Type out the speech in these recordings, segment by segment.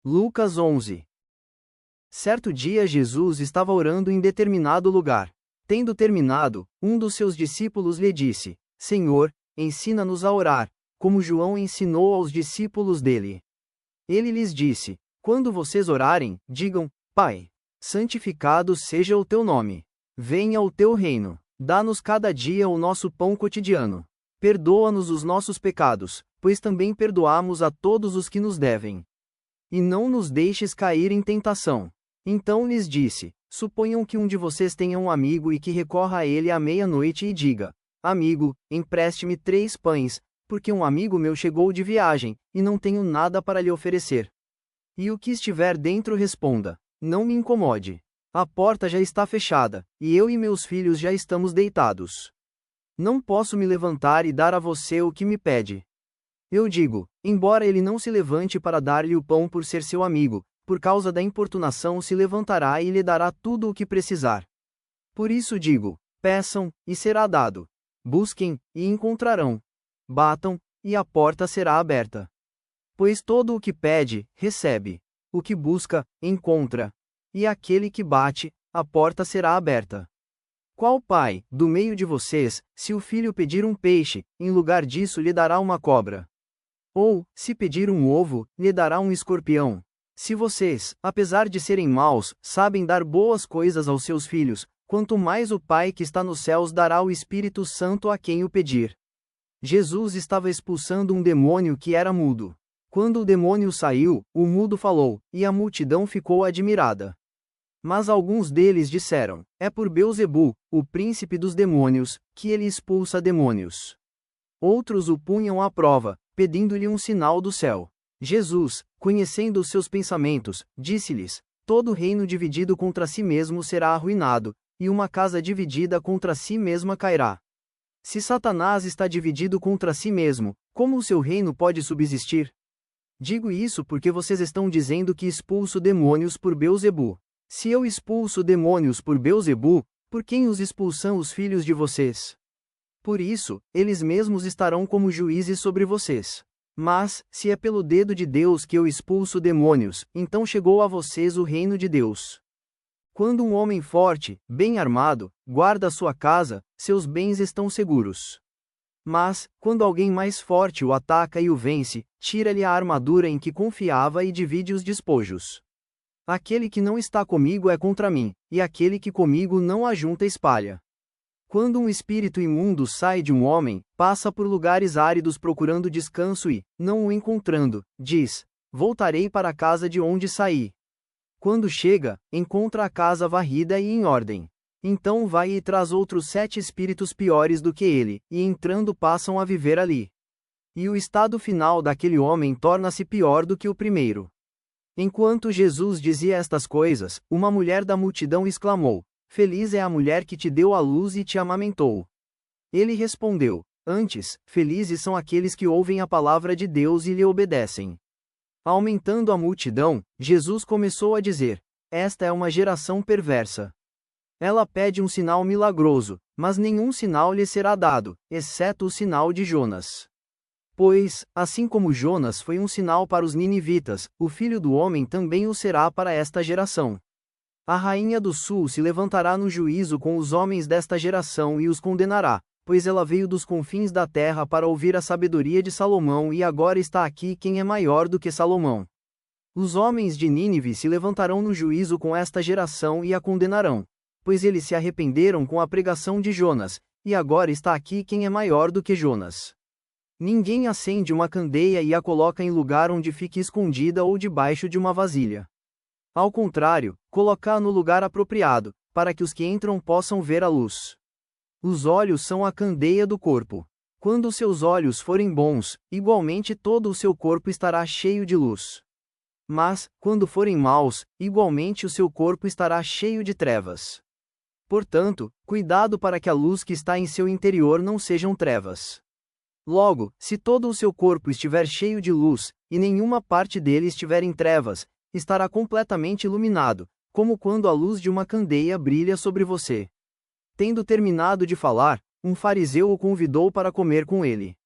Lucas 11. Certo dia Jesus estava orando em determinado lugar. Tendo terminado, um dos seus discípulos lhe disse: Senhor, ensina-nos a orar, como João ensinou aos discípulos dele. Ele lhes disse: Quando vocês orarem, digam: Pai, santificado seja o teu nome. Venha o teu reino. Dá-nos cada dia o nosso pão cotidiano. Perdoa-nos os nossos pecados, pois também perdoamos a todos os que nos devem. E não nos deixes cair em tentação. Então lhes disse: Suponham que um de vocês tenha um amigo e que recorra a ele à meia-noite e diga: Amigo, empreste-me 3 pães, porque um amigo meu chegou de viagem, e não tenho nada para lhe oferecer. E o que estiver dentro responda: Não me incomode. A porta já está fechada, e eu e meus filhos já estamos deitados. Não posso me levantar e dar a você o que me pede. Eu digo, embora ele não se levante para dar-lhe o pão por ser seu amigo, por causa da importunação se levantará e lhe dará tudo o que precisar. Por isso digo: peçam, e será dado. Busquem, e encontrarão. Batam, e a porta será aberta. Pois todo o que pede, recebe. O que busca, encontra. E aquele que bate, a porta será aberta. Qual pai, do meio de vocês, se o filho pedir um peixe, em lugar disso lhe dará uma cobra? Ou, se pedir um ovo, lhe dará um escorpião? Se vocês, apesar de serem maus, sabem dar boas coisas aos seus filhos, quanto mais o Pai que está nos céus dará o Espírito Santo a quem o pedir. Jesus estava expulsando um demônio que era mudo. Quando o demônio saiu, o mudo falou, e a multidão ficou admirada. Mas alguns deles disseram: É por Beelzebu, o príncipe dos demônios, que ele expulsa demônios. Outros o punham à prova, pedindo-lhe um sinal do céu. Jesus, conhecendo os seus pensamentos, disse-lhes: Todo reino dividido contra si mesmo será arruinado, e uma casa dividida contra si mesma cairá. Se Satanás está dividido contra si mesmo, como o seu reino pode subsistir? Digo isso porque vocês estão dizendo que expulso demônios por Beelzebu. Se eu expulso demônios por Beelzebu, por quem os expulsam os filhos de vocês? Por isso, eles mesmos estarão como juízes sobre vocês. Mas, se é pelo dedo de Deus que eu expulso demônios, então chegou a vocês o reino de Deus. Quando um homem forte, bem armado, guarda sua casa, seus bens estão seguros. Mas, quando alguém mais forte o ataca e o vence, tira-lhe a armadura em que confiava e divide os despojos. Aquele que não está comigo é contra mim, e aquele que comigo não ajunta espalha. Quando um espírito imundo sai de um homem, passa por lugares áridos procurando descanso e, não o encontrando, diz: Voltarei para a casa de onde saí. Quando chega, encontra a casa varrida e em ordem. Então vai e traz outros 7 espíritos piores do que ele, e entrando passam a viver ali. E o estado final daquele homem torna-se pior do que o primeiro. Enquanto Jesus dizia estas coisas, uma mulher da multidão exclamou: Feliz é a mulher que te deu à luz e te amamentou. Ele respondeu: Antes, felizes são aqueles que ouvem a palavra de Deus e lhe obedecem. Aumentando a multidão, Jesus começou a dizer: Esta é uma geração perversa. Ela pede um sinal milagroso, mas nenhum sinal lhe será dado, exceto o sinal de Jonas. Pois, assim como Jonas foi um sinal para os ninivitas, o Filho do Homem também o será para esta geração. A rainha do sul se levantará no juízo com os homens desta geração e os condenará, pois ela veio dos confins da terra para ouvir a sabedoria de Salomão e agora está aqui quem é maior do que Salomão. Os homens de Nínive se levantarão no juízo com esta geração e a condenarão, pois eles se arrependeram com a pregação de Jonas, e agora está aqui quem é maior do que Jonas. Ninguém acende uma candeia e a coloca em lugar onde fique escondida ou debaixo de uma vasilha. Ao contrário, coloca-a no lugar apropriado, para que os que entram possam ver a luz. Os olhos são a candeia do corpo. Quando os seus olhos forem bons, igualmente todo o seu corpo estará cheio de luz. Mas, quando forem maus, igualmente o seu corpo estará cheio de trevas. Portanto, cuidado para que a luz que está em seu interior não sejam trevas. Logo, se todo o seu corpo estiver cheio de luz, e nenhuma parte dele estiver em trevas, estará completamente iluminado, como quando a luz de uma candeia brilha sobre você. Tendo terminado de falar, um fariseu o convidou para comer com ele.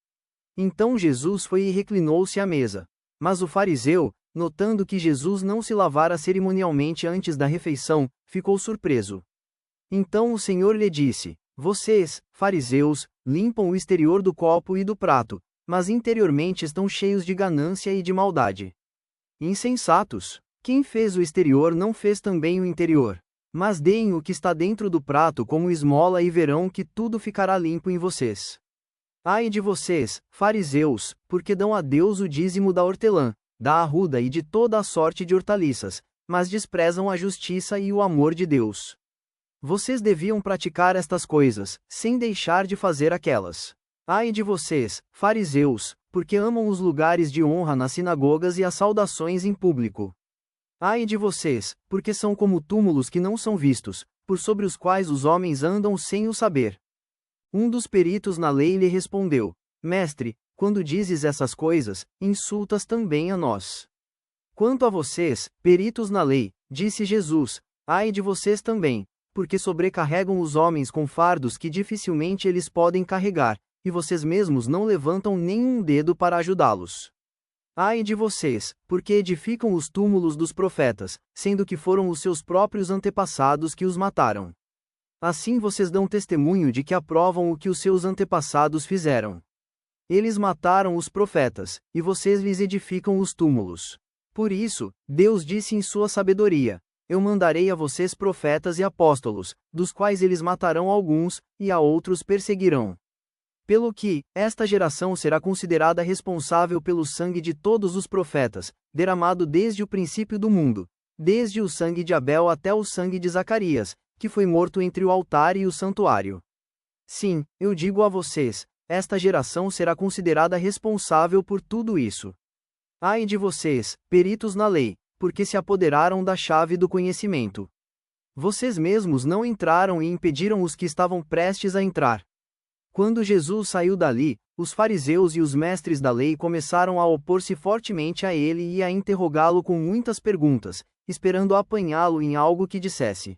Então Jesus foi e reclinou-se à mesa. Mas o fariseu, notando que Jesus não se lavara cerimonialmente antes da refeição, ficou surpreso. Então o Senhor lhe disse: Vocês, fariseus, limpam o exterior do copo e do prato, mas interiormente estão cheios de ganância e de maldade. Insensatos! Quem fez o exterior não fez também o interior. Mas deem o que está dentro do prato como esmola e verão que tudo ficará limpo em vocês. Ai de vocês, fariseus, porque dão a Deus o dízimo da hortelã, da arruda e de toda a sorte de hortaliças, mas desprezam a justiça e o amor de Deus. Vocês deviam praticar estas coisas, sem deixar de fazer aquelas. Ai de vocês, fariseus, porque amam os lugares de honra nas sinagogas e as saudações em público. Ai de vocês, porque são como túmulos que não são vistos, por sobre os quais os homens andam sem o saber. Um dos peritos na lei lhe respondeu: Mestre, quando dizes essas coisas, insultas também a nós. Quanto a vocês, peritos na lei, disse Jesus, ai de vocês também, porque sobrecarregam os homens com fardos que dificilmente eles podem carregar, e vocês mesmos não levantam nenhum dedo para ajudá-los. Ai de vocês, porque edificam os túmulos dos profetas, sendo que foram os seus próprios antepassados que os mataram. Assim vocês dão testemunho de que aprovam o que os seus antepassados fizeram. Eles mataram os profetas, e vocês lhes edificam os túmulos. Por isso, Deus disse em sua sabedoria: Eu mandarei a vocês profetas e apóstolos, dos quais eles matarão alguns, e a outros perseguirão. Pelo que, esta geração será considerada responsável pelo sangue de todos os profetas, derramado desde o princípio do mundo, desde o sangue de Abel até o sangue de Zacarias, que foi morto entre o altar e o santuário. Sim, eu digo a vocês, esta geração será considerada responsável por tudo isso. Ai de vocês, peritos na lei, porque se apoderaram da chave do conhecimento. Vocês mesmos não entraram e impediram os que estavam prestes a entrar. Quando Jesus saiu dali, os fariseus e os mestres da lei começaram a opor-se fortemente a ele e a interrogá-lo com muitas perguntas, esperando apanhá-lo em algo que dissesse.